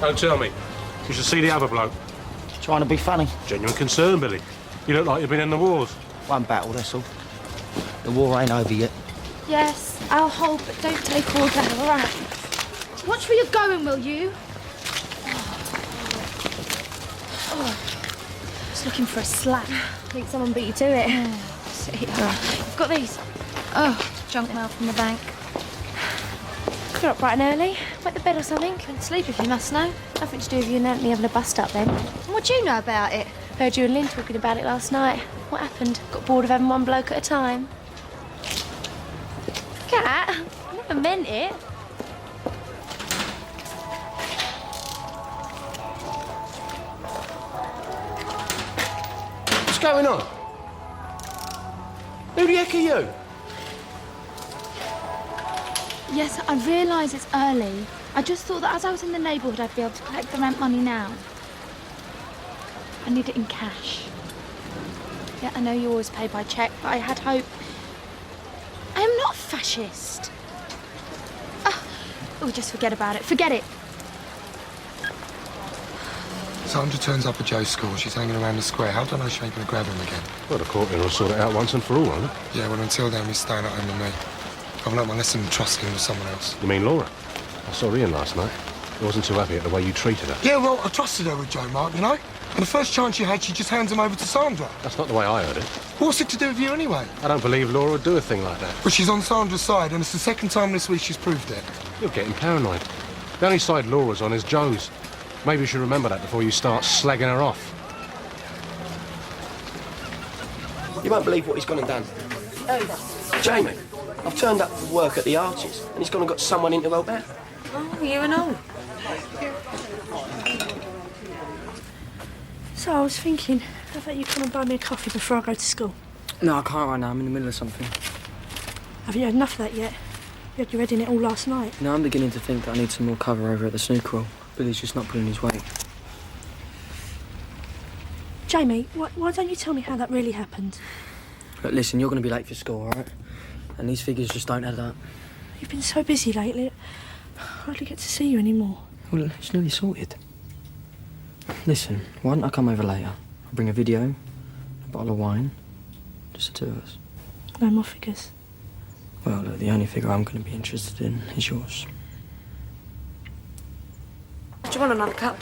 Don't tell me. You should see the other bloke. Trying to be funny. Genuine concern, Billy. You look like you've been in the wars. One battle, that's all. The war ain't over yet. Yes, I'll hold, but don't take all that, all right? Watch where you're going, will you? Just looking for a slap. I think someone beat you to it. See, you've got these. Oh, junk mail from the bank. You're up bright and early. Went to bed or something? Couldn't sleep if you must know. Nothing to do with you and Anthony having a bust-up then. What do you know about it? Heard you and Lynn talking about it last night. What happened? Got bored of having one bloke at a time? Cat, I never meant it. What's going on? Who the heck are you? Yes, I realise it's early. I just thought that as I was in the neighbourhood, I'd be able to collect the rent money now. I need it in cash. Yeah, I know you always pay by cheque, but I had hope. I am not fascist. Oh, just forget about it. Forget it. Sandra turns up at Joe's school. She's hanging around the square. How do I know she ain't going to grab him again? Well, the court will sort it out once and for all, won't it? Yeah, well, until then, he's staying at home with me. I've learnt my lesson and trusting him with someone else. You mean Laura? I saw Ian last night. He wasn't too happy at the way you treated her. Yeah, well, I trusted her with Joe, Mark, you know? And the first chance she had, she just hands him over to Sandra. That's not the way I heard it. What's it to do with you anyway? I don't believe Laura would do a thing like that. Well, she's on Sandra's side, and it's the second time this week she's proved it. You're getting paranoid. The only side Laura's on is Joe's. Maybe you should remember that before you start slagging her off. You won't believe what he's gone and done. Jamie, I've turned up for work at the Arches, and he's gone and got someone in to help out. Oh, you and all. So I was thinking, how about you come and buy me a coffee before I go to school? No, I can't right now. I'm in the middle of something. Have you had enough of that yet? You had your head in it all last night. No, I'm beginning to think that I need some more cover over at the snooker hall. Billy's just not pulling his weight. Jamie, why don't you tell me how that really happened? Look, listen, you're going to be late for school, all right? And these figures just don't add up. You've been so busy lately. I hardly get to see you anymore. Well, it's nearly sorted. Listen, why don't I come over later? I'll bring a video, a bottle of wine, just the two of us. No more figures. Well, look, the only figure I'm going to be interested in is yours. Do you want another cup?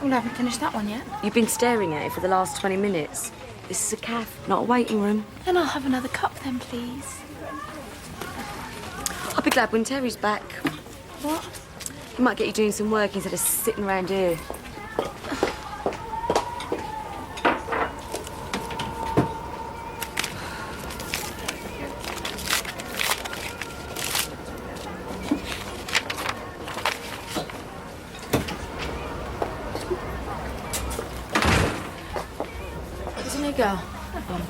Well, I haven't finished that one yet. You've been staring at it for the last 20 minutes. This is a cafe, not a waiting room. Then I'll have another cup then, please. I'll be glad when Terry's back. What? He might get you doing some work instead of sitting around here. Girl.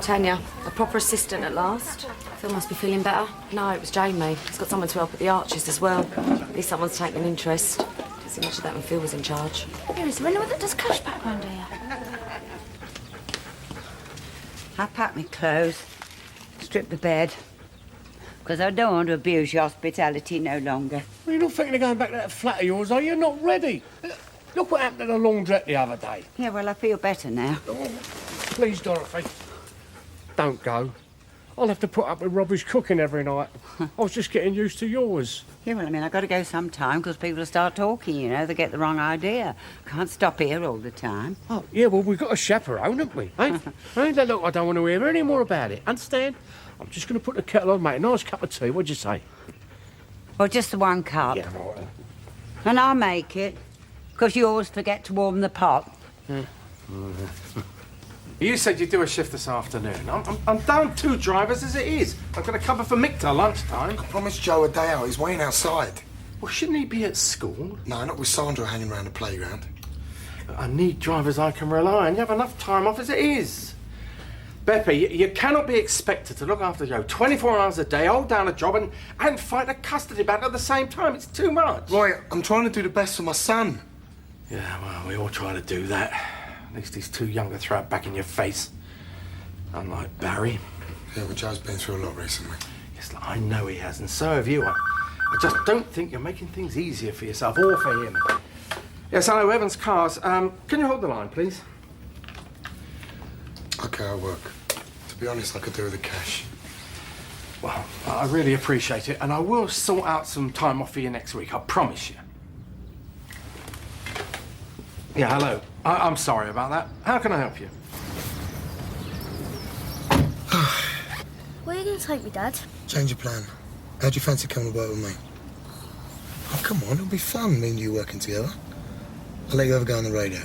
Tanya, a proper assistant at last. Phil must be feeling better. No, it was Jamie. He's got someone to help at the Arches as well. At least someone's taking an interest. Didn't see much of that when Phil was in charge. Here, is there anyone that does cash back round here? I packed my clothes, stripped the bed, because I don't want to abuse your hospitality no longer. Well, you're not thinking of going back to that flat of yours, are you? You're not ready. Look what happened to the laundrette the other day. Yeah, well, I feel better now. Oh, please, Dorothy, don't go. I'll have to put up with Robbie's cooking every night. I was just getting used to yours. Yeah, well, I mean, I've got to go sometime because people start talking, you know. They get the wrong idea. Can't stop here all the time. Oh, yeah, well, we've got a chaperone, haven't we? Hey? Hey, look, I don't want to hear any more about it. Understand? I'm just going to put the kettle on, mate. A nice cup of tea. What'd you say? Well, just the one cup. Yeah, right. And I'll make it, because you always forget to warm the pot. Yeah. You said you'd do a shift this afternoon. I'm down 2 drivers as it is. I've got to cover for Mick till lunchtime. I promised Joe a day out. He's waiting outside. Well, shouldn't he be at school? No, not with Sandra hanging around the playground. I need drivers I can rely on. You have enough time off as it is. Beppy, you cannot be expected to look after Joe 24 hours a day, hold down a job and fight a custody battle at the same time. It's too much. Roy, I'm trying to do the best for my son. Yeah, well, we all try to do that. At least he's too young to throw it back in your face. Unlike Barry. Yeah, well, Joe's been through a lot recently. Yes, I know he has, and so have you. I just don't think you're making things easier for yourself or for him. Yes, hello, Evans Cars. Can you hold the line, please? Okay, I'll work. To be honest, I could do with the cash. Well, I really appreciate it, and I will sort out some time off for you next week, I promise you. Yeah, hello. I'm sorry about that. How can I help you? Where are you going to take me, Dad? Change your plan. How'd you fancy coming to work with me? Oh, come on, it'll be fun, me and you working together. I'll let you have a go on the radio.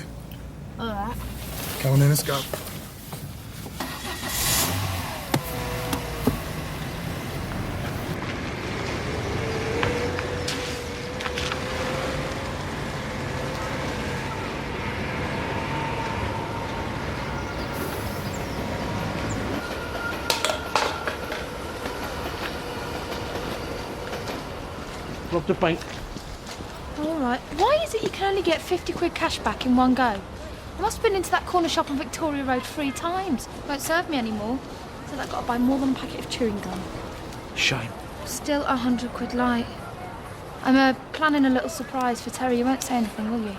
All right. Come on in, let's go. Rob the bank. All right. Why is it you can only get 50 quid cash back in one go? I must have been into that corner shop on Victoria Road 3 times. Won't serve me anymore. So I've got to buy more than a packet of chewing gum. Shame. Still 100 quid light. I'm planning a little surprise for Terry. You won't say anything, will you?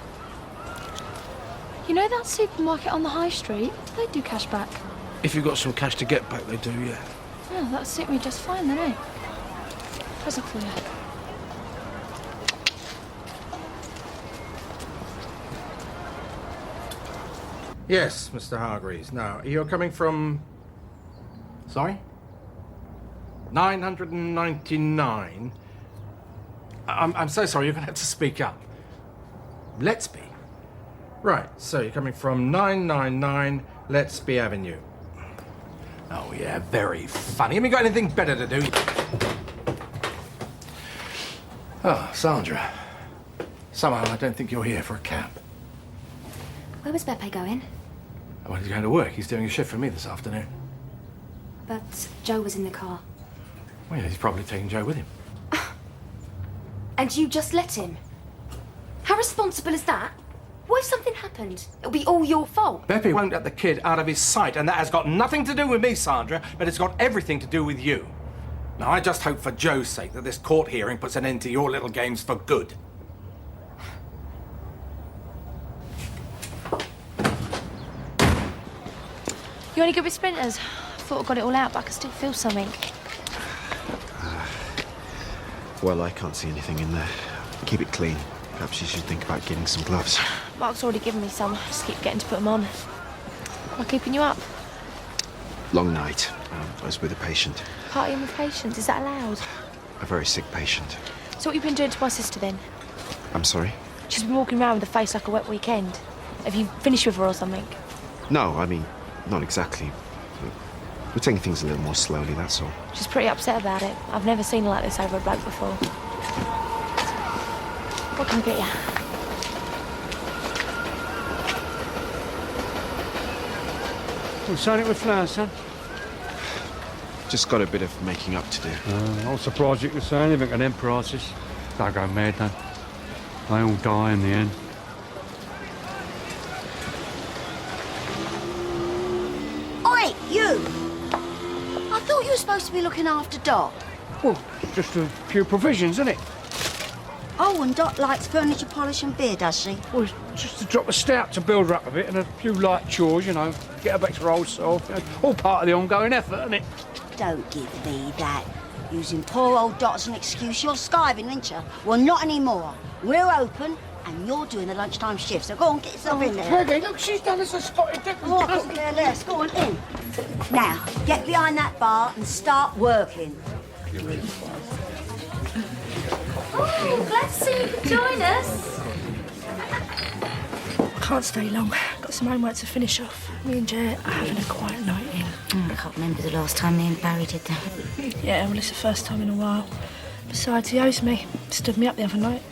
You know that supermarket on the high street? They do cash back. If you've got some cash to get back, they do, yeah. Oh, that'll suit me just fine then, eh? Present for you. Yes, Mr. Hargreaves. Now, you're coming from... Sorry? 999. I'm so sorry, you're going to have to speak up. Let's be. Right, so you're coming from 999 Let's Be Avenue. Oh, yeah, very funny. Have you got anything better to do? Oh, Sandra. Somehow I don't think you're here for a cab. Where was Beppe going? Well, he's going to work. He's doing a shift for me this afternoon. But Joe was in the car. Well, he's probably taking Joe with him. And you just let him? How responsible is that? What if something happened? It'll be all your fault. Beppe won't let the kid out of his sight, and that has got nothing to do with me, Sandra, but it's got everything to do with you. Now, I just hope for Joe's sake that this court hearing puts an end to your little games for good. You only good with sprinters? I thought I got it all out, but I can still feel something. Well, I can't see anything in there. Keep it clean. Perhaps you should think about getting some gloves. Mark's already given me some. Just keep getting to put them on. Am I keeping you up? Long night. I was with a patient. Partying with patients, is that allowed? A very sick patient. So what you been doing to my sister then? I'm sorry? She's been walking around with a face like a wet weekend. Have you finished with her or something? No, I mean, not exactly. We're taking things a little more slowly, that's all. She's pretty upset about it. I've never seen her like this over a bloke before. What can I get you? Well, sign it with flowers, son. Just got a bit of making up to do. I'm surprised you can say anything at them prices. Don't go mad, though. They all die in the end. Oi, you! I thought you were supposed to be looking after Dot. Well, just a few provisions, isn't it? Oh, and Dot likes furniture polish and beer, does she? Well, it's just a drop of stout to build her up a bit and a few light chores, you know, get her back to her old self. You know, all part of the ongoing effort, isn't it? Don't give me that. Using poor old Dot as an excuse. You're skiving, ain't you? Well, not anymore. We're open, and you're doing the lunchtime shift, so go on, get yourself in there. Peggy, look, she's done us a spotted difference. Oh, I couldn't care less. Go on, in. Now, get behind that bar and start working. Oh, glad to see you could join us. I can't stay long. Got some homework to finish off. Me and Jay are having a quiet night in. I can't remember the last time me and Barry did that. Yeah, well, it's the first time in a while. Besides, he owes me. Stood me up the other night.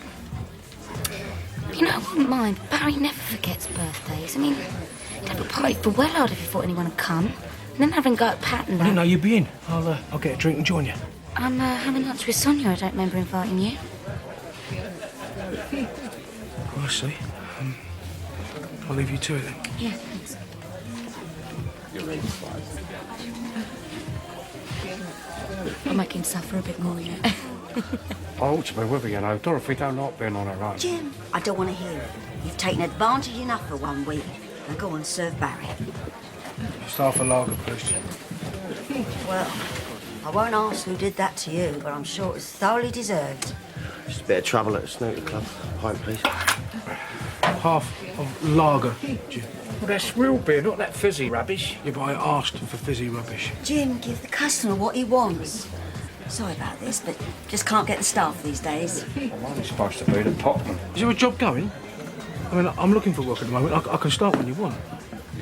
You know, I wouldn't mind. Barry never forgets birthdays. I mean, he'd have a party for well hard if he thought anyone would come. And then having go at Pat and I didn't know that. you'd be in. I'll get a drink and join you. I'm having lunch with Sonia. I don't remember inviting you. Oh, I see. I'll leave you to it then. Yeah, thanks. I'll make him suffer a bit more, yeah. I ought to be with her, you know. Dorothy don't like being on her own. Jim, I don't want to hear it. You've taken advantage enough for 1 week. Now go on, serve Barry. Just half a lager, please. Well, I won't ask who did that to you, but I'm sure it was thoroughly deserved. Just a bit of trouble at the snooker club. Pint, please. Half of lager, Jim. Well, that's real beer, not that fizzy rubbish. Yeah, but I asked for fizzy rubbish. Jim, give the customer what he wants. Sorry about this, but just can't get the staff these days. I'm only supposed to be the potman. Is there a job going? I mean, I'm looking for work at the moment. I can start when you want.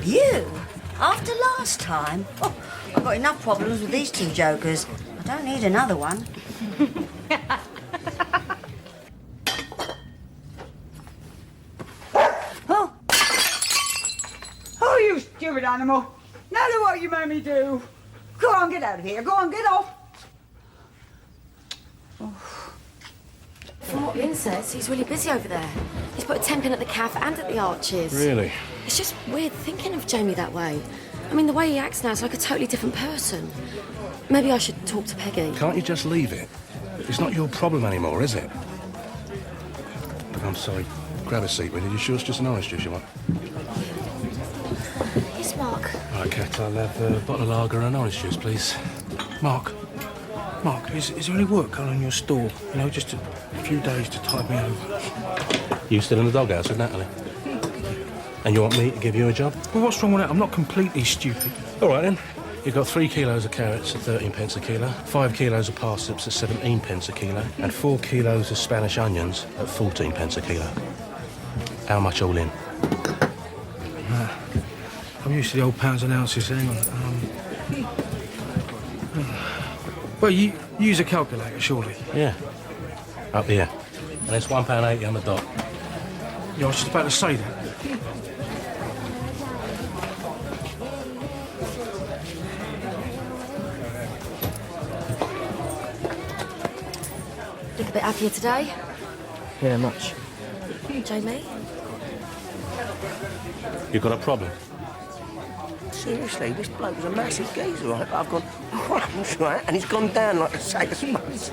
You? After last time? Oh, I've got enough problems with these two jokers. I don't need another one. Oh! Oh, you stupid animal! Now look what you made me do! Go on, get out of here. Go on, get off! From what Lynn says, he's really busy over there. He's put a temp in at the cafe and at the Arches. Really? It's just weird thinking of Jamie that way. I mean, the way he acts now is like a totally different person. Maybe I should talk to Peggy. Can't you just leave it? It's not your problem anymore, is it? Look, I'm sorry. Grab a seat, will you? You sure it's just an orange juice you want? Yes, Mark. Right, Kat, I'll have a bottle of lager and an orange juice, please. Mark, is there any work going on in your store? You know, just a few days to tide me over. You still in the doghouse with Natalie? And you want me to give you a job? Well, what's wrong with that? I'm not completely stupid. All right, then. You've got 3 kilos of carrots at 13 pence a kilo, 5 kilos of parsnips at 17 pence a kilo, and 4 kilos of Spanish onions at 14 pence a kilo. How much all in? I'm used to the old pounds and ounces. Hang on. Well, you use a calculator, surely? Yeah. Up here. And it's £1.80 on the dot. Yeah, I was just about to say that. Look a bit happier today. Yeah, much. Jamie? You got a problem? Seriously, this bloke was a massive geezer, right? But I've gone, crumbs, right? And he's gone down like a sack of spuds.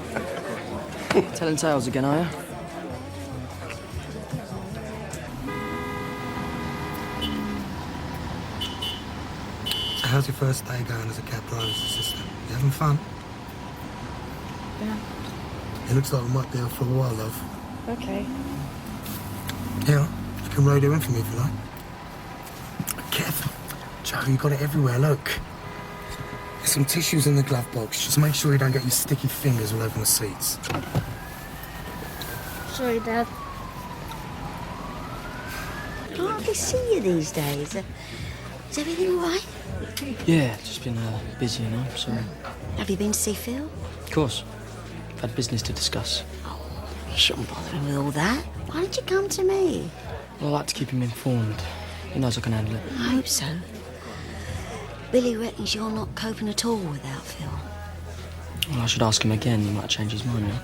Telling tales again, are you? So how's your first day going as a cab driver's assistant? You having fun? Yeah. It looks like we might be here for a while, love. Okay. Yeah, you can radio in for me if you like. Careful. Joe, you got it everywhere, look. There's some tissues in the glove box. Just make sure you don't get your sticky fingers all over the seats. Sorry, Dad. I can hardly see you these days. Is everything all right? Yeah, just been busy, you know, sorry. Have you been to see Phil? Of course. I've had business to discuss. You shouldn't bother him with all that. Why didn't you come to me? Well, I like to keep him informed. He knows I can handle it. I hope so. Billy reckons you're not coping at all without Phil. Well, I should ask him again. He might change his mind now.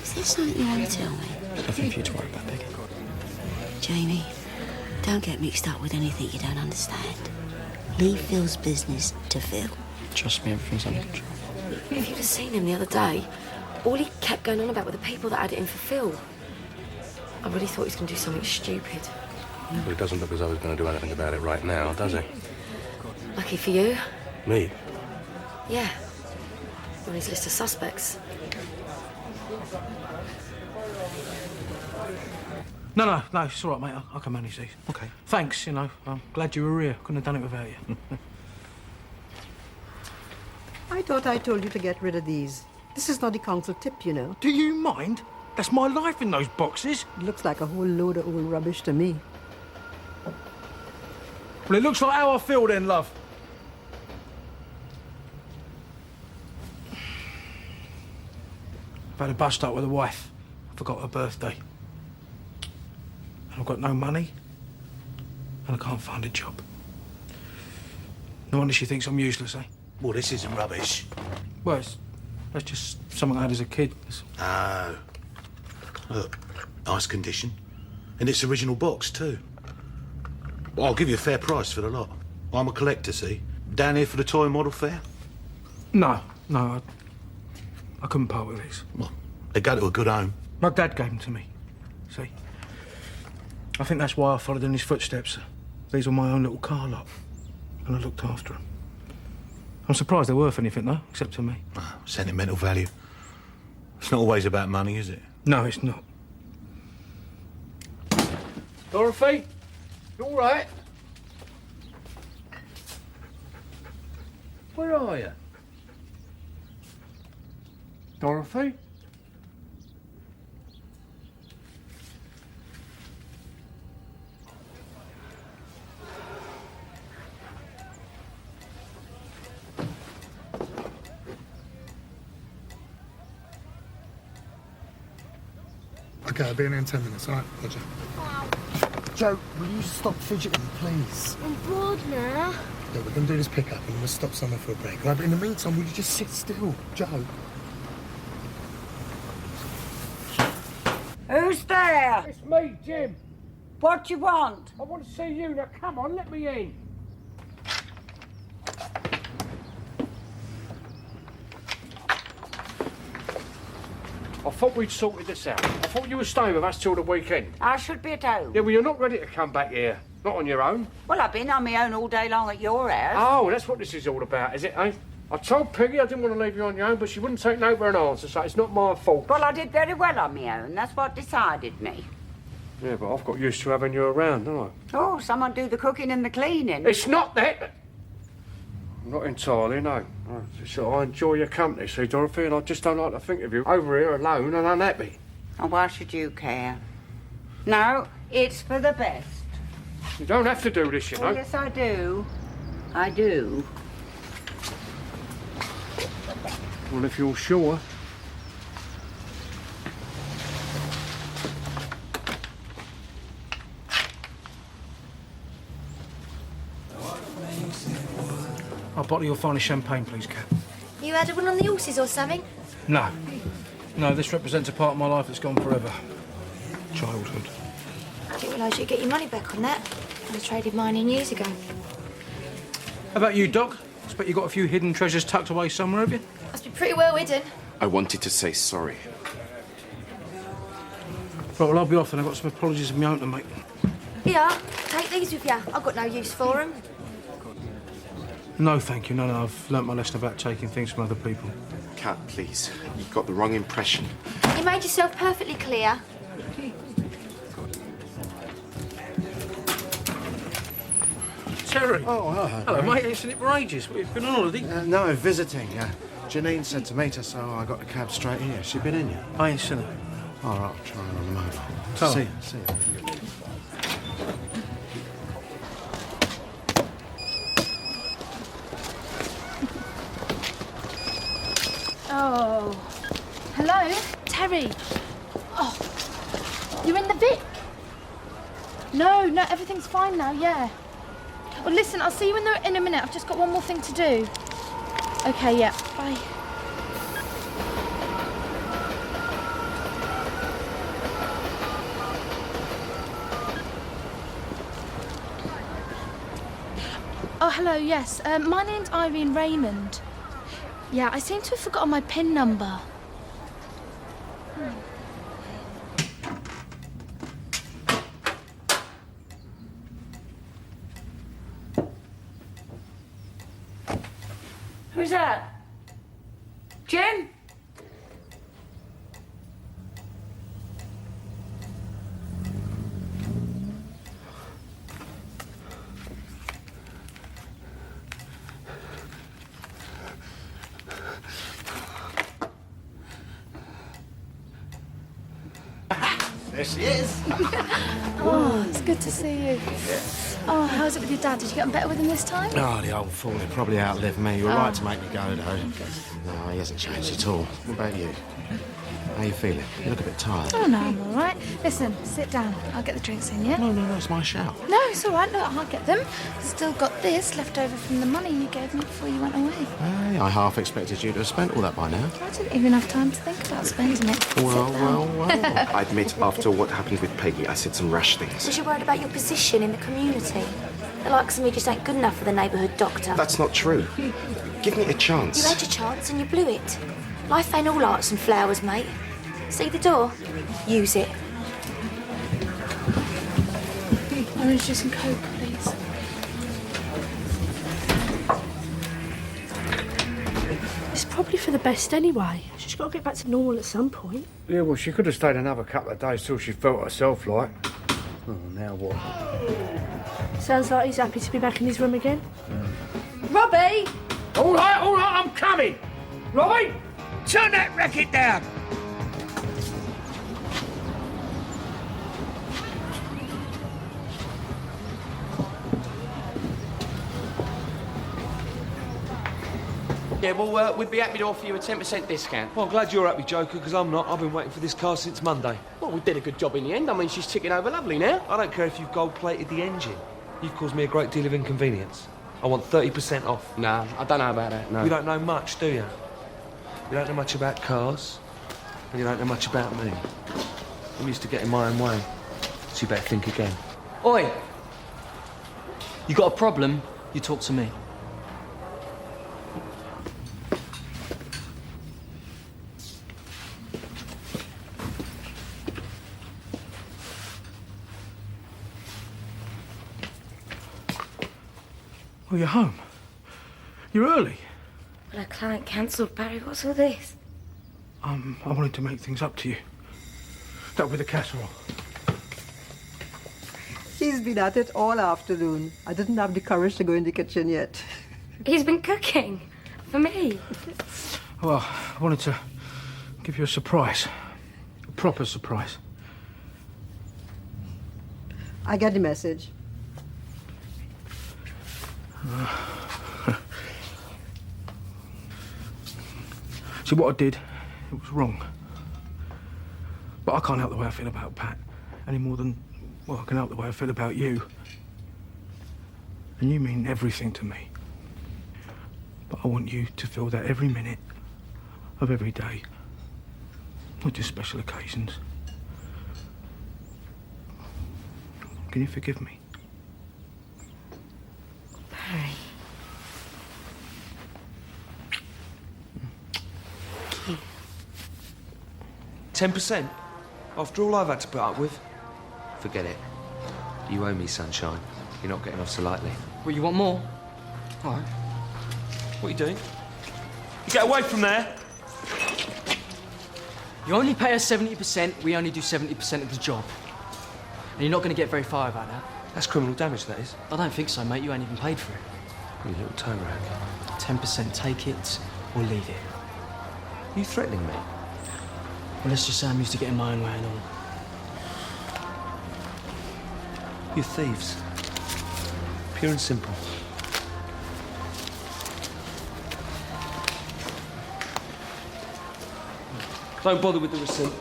Is there something you want to tell me? There's nothing for you to worry about, Peggy. Jamie, don't get mixed up with anything you don't understand. Leave Phil's business to Phil. Trust me, everything's under control. If you'd have seen him the other day, all he kept going on about were the people that had it in for Phil. I really thought he was going to do something stupid. Well, it doesn't look as though he's going to do anything about it right now, does he? Lucky for you. Me? Yeah. On his list of suspects. No, it's all right, mate. I can manage these. Okay. Thanks, you know. I'm glad you were here. Couldn't have done it without you. I thought I told you to get rid of these. This is not a council tip, you know. Do you mind? That's my life in those boxes. It looks like a whole load of old rubbish to me. Well, it looks like how I feel then, love. I've had a bust up with a wife. I forgot her birthday. I've got no money. And I can't find a job. No wonder she thinks I'm useless, eh? Well, this isn't rubbish. Well, that's just something I had as a kid. Oh. Look, nice condition. And it's original box, too. Well, I'll give you a fair price for the lot. I'm a collector, see? Down here for the toy model fair? No, I couldn't part with these. Well, they go to a good home. My dad gave them to me, see? I think that's why I followed in his footsteps. These were my own little car lot, and I looked after them. I'm surprised they're worth anything, though, except to me. Oh, sentimental value. It's not always about money, is it? No, it's not. Dorothy, you all right? Where are you? Dorothy? Okay, I'll be in 10 minutes, all right, Roger. Joe, will you stop fidgeting, please? I'm bored now. Yeah, we're going to do this pickup and we'll stop somewhere for a break, all right? But in the meantime, will you just sit still, Joe? Who's there? It's me, Jim. What do you want? I want to see you. Now, come on, let me in. I thought we'd sorted this out. I thought you were staying with us till the weekend. I should be at home. Yeah, well, you're not ready to come back here. Not on your own. Well, I've been on my own all day long at your house. Oh, that's what this is all about, is it, eh? I told Peggy I didn't want to leave you on your own, but she wouldn't take no for an answer, so it's not my fault. Well, I did very well on my own. That's what decided me. Yeah, but I've got used to having you around, don't I? Oh, someone do the cooking and the cleaning. It's not that. Not entirely, no. I enjoy your company, see, Dorothy, and I just don't like to think of you over here alone and unhappy. And why should you care? No, it's for the best. You don't have to do this, you know. Oh, yes, I do. I do. Well, if you're sure. I'll bottle your finest champagne, please, Kat. You had one on the horses or something? No. No, this represents a part of my life that's gone forever. Childhood. I didn't realise you'd get your money back on that. I traded mine in years ago. How about you, Doc? I expect you got a few hidden treasures tucked away somewhere, have you? Must be pretty well hidden. I wanted to say sorry. Right, well, I'll be off then. I've got some apologies of my own to make. Here, take these with you. I've got no use for them. No, thank you. No, I've learnt my lesson about taking things from other people. Kat, please. You got the wrong impression. You made yourself perfectly clear. Terry. Oh, Hello, mate. Ain't seen it for ages. We've been on holiday. No, visiting. Janine said to meet her, so I got a cab straight here. She been in yet? I ain't seen her. All right, I'll try her on the mobile. Tell See her. you. Oh. Hello? Terry. Oh. You're in the Vic? No, everything's fine now, yeah. Well, listen, I'll see you in a minute. I've just got one more thing to do. Okay, yeah. Bye. Oh, hello, yes. My name's Irene Raymond. Yeah, I seem to have forgotten my PIN number. Who's that? Jim? There she is. Oh, it's good to see you. Oh, how's it with your dad? Did you get on better with him this time? Oh, the old fool. He probably outlived me. You were right to make me go, though. No, he hasn't changed at all. What about you? How you feeling? You look a bit tired. Oh, no, I'm all right. Listen, sit down. I'll get the drinks in, yeah? No, it's my shout. No, it's all right. Look, I'll get them. Still got this left over from the money you gave me before you went away. Hey, I half expected you to have spent all that by now. I didn't even have time to think about spending it. Well. I admit, after what happened with Peggy, I said some rash things. Was you worried about your position in the community? The likes of me just ain't good enough for the neighbourhood doctor. That's not true. Give me a You chance. had your chance and you blew it. Life ain't all arts and flowers, mate. See the door? Use it. Orange juice and Coke, please. It's probably for the best anyway. She's got to get back to normal at some point. Yeah, well, she could have stayed another couple of days till she felt herself like. Oh, now what? Sounds like he's happy to be back in his room again. Robbie! All right, I'm coming. Robbie, turn that racket down. Yeah, well, we'd be happy to offer you a 10% discount. Well, I'm glad you're happy, Joker, because I'm not. I've been waiting for this car since Monday. Well, we did a good job in the end. I mean, she's ticking over lovely now. I don't care if you've gold-plated the engine. You've caused me a great deal of inconvenience. I want 30% off. Nah, I don't know about that, no. You don't know much, do you? You don't know much about cars, and you don't know much about me. I'm used to getting my own way, so you better think again. Oi! You got a problem, you talk to me. Oh, you're home? You're early? Well, a client cancelled, Barry. What's all this? I wanted to make things up to you. That with the casserole. He's been at it all afternoon. I didn't have the courage to go in the kitchen yet. He's been cooking. For me. Well, I wanted to give you a surprise. A proper surprise. I get the message. See, what I did, it was wrong. But I can't help the way I feel about Pat any more than, well, I can help the way I feel about you. And you mean everything to me. But I want you to feel that every minute of every day, not just special occasions. Can you forgive me? Barry. 10%? After all I've had to put up with? Forget it. You owe me, sunshine. You're not getting off so lightly. Well, you want more? All right. What are you doing? You get away from there! You only pay us 70%, we only do 70% of the job. And you're not going to get very far about that. That's criminal damage, that is. I don't think so, mate. You ain't even paid for it. You little toe rag. 10%, take it or leave it. Are you threatening me? Well, let's just say I'm used to getting my own way and all. You're thieves. Pure and simple. Don't bother with the receipt.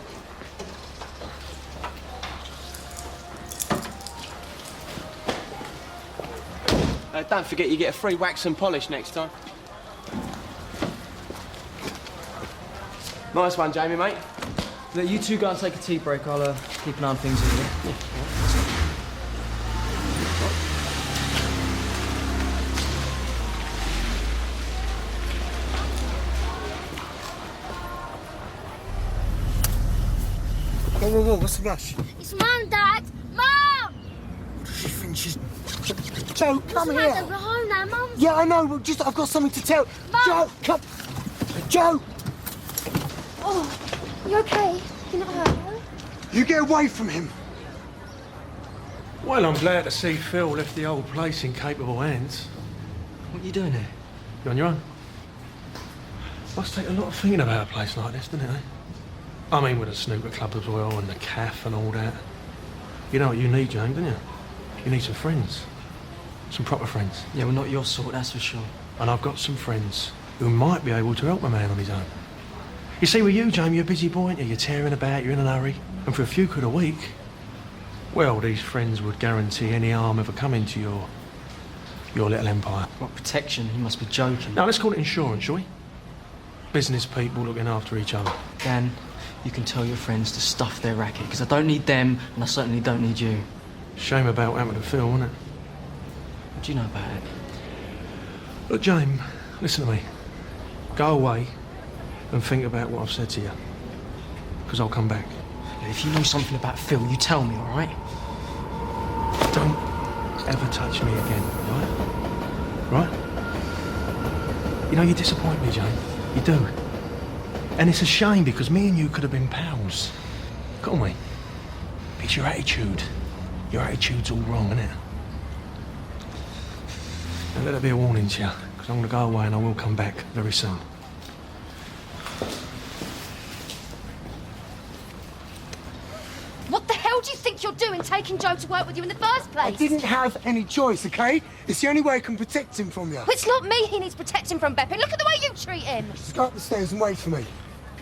Don't forget you get a free wax and polish next time. Nice one, Jamie, mate. Look, you two go and take a tea break. I'll keep an eye on things here. Whoa, what's the rush? It's Mum, Dad! Mum! What does she think she's... Joe, come What's the here. matter? We're home now, Mum. Yeah, I know, but just I've got something to tell. Mum. Joe, come. Joe! Oh, you okay? You're not hurt, are you? You get away from him. Well, I'm glad to see Phil left the old place in capable hands. What are you doing here? You on your own? Must take a lot of thinking about a place like this, doesn't it, eh? I mean, with a snooker club as well, and the caff and all that. You know what you need, James, don't you? You need some friends. Some proper friends. Yeah, well, not your sort, that's for sure. And I've got some friends who might be able to help a man on his own. You see, with you, James, you're a busy boy, aren't you? You're tearing about, you're in a hurry. And for a few quid a week, well, these friends would guarantee any harm ever coming to your little empire. What, protection? You must be joking. Now, let's call it insurance, shall we? Business people looking after each other. Dan, you can tell your friends to stuff their racket, because I don't need them, and I certainly don't need you. Shame about what happened to Phil, wasn't it? What do you know about it? Look, James, listen to me. Go away and think about what I've said to you. Because I'll come back. If you know something about Phil, you tell me, all right? Don't ever touch me again, right? Right? You know, you disappoint me, Jane. You do. And it's a shame because me and you could have been pals. Couldn't we? It's your attitude. Your attitude's all wrong, isn't it? And let there be a warning to you, because I'm going to go away and I will come back very soon. What the hell do you think you're doing, taking Joe to work with you in the first place? I didn't have any choice, okay? It's the only way I can protect him from you. Well, it's not me he needs protecting from, Beppe. Look at the way you treat him. Just go up the stairs and wait for me.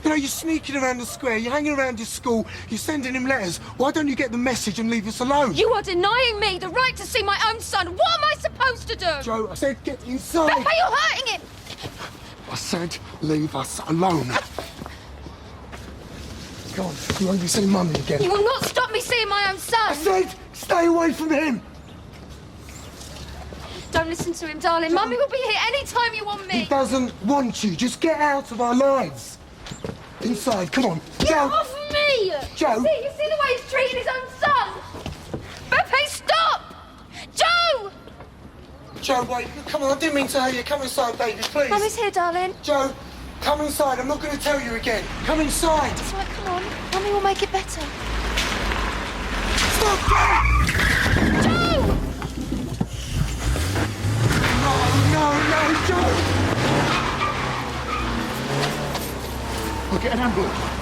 You know, you're sneaking around the square, you're hanging around your school, you're sending him letters. Why don't you get the message and leave us alone? You are denying me the right to see my own son. What am I supposed to do? Joe, I said get inside. Beppe, you're hurting him. I said leave us alone. Go on, you won't be seeing Mummy again. You will not stop me seeing my own son. I said stay away from him. Don't listen to him, darling. Mummy will be here any time you want me. He doesn't want you. Just get out of our lives. Inside, come on. Get Joe. off me! Joe. You see the way he's treating his own son? Beppe, stop! Joe! Joe, wait. Come on, I didn't mean to hurt you. Come inside, baby, please. Mummy's here, darling. Joe, come inside. I'm not going to tell you again. Come inside. It's all right, come on. Mummy will make it better. Stop, Joe! Joe! No, Joe! I'll get an ambulance.